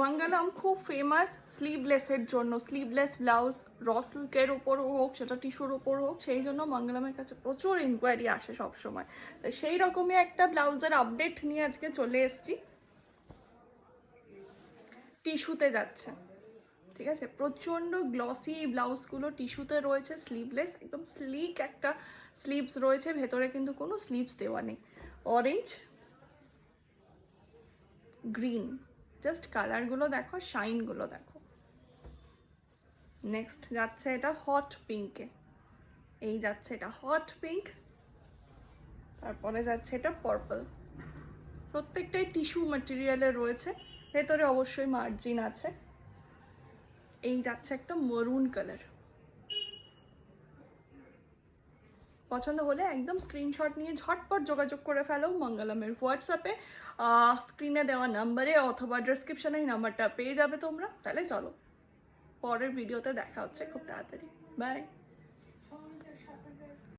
মঙ্গলম খুব ফেমাস স্লিভলেসের জন্য, sleeveless blouse র সিল্কের ওপর হোক, সেটা টিস্যুর ওপর হোক, সেই জন্য মঙ্গলমের কাছে প্রচুর ইনকোয়ারি আসে সবসময়। তো সেই রকমই একটা ব্লাউজের আপডেট নিয়ে আজকে চলে এসেছি। টিস্যুতে যাচ্ছে, ঠিক আছে, প্রচণ্ড গ্লসি ব্লাউজগুলো টিস্যুতে রয়েছে, স্লিভলেস, একদম স্লিক একটা স্লিভস রয়েছে, ভেতরে কিন্তু কোনো স্লিভস দেওয়া নেই। অরেঞ্জ, গ্রিন, জাস্ট কালারগুলো দেখো, শাইনগুলো দেখো। নেক্সট যাচ্ছে এটা হট পিঙ্কে, এই যাচ্ছে এটা হট পিঙ্ক, তারপরে যাচ্ছে এটা পার্পল। প্রত্যেকটাই টিস্যু ম্যাটেরিয়ালের রয়েছে, ভেতরে অবশ্যই মার্জিন আছে। এই যাচ্ছে একটা মরুন কালার। পছন্দ হলে একদম স্ক্রিনশট নিয়ে ঝটপট যোগাযোগ করে ফেলো মঙ্গলমের হোয়াটসঅ্যাপে, স্ক্রিনে দেওয়া নাম্বারে, অথবা ডেসক্রিপশনে এই নাম্বারটা পেয়ে যাবে তোমরা। তাহলে চলো পরের ভিডিওতে দেখা হচ্ছে খুব তাড়াতাড়ি। বাই।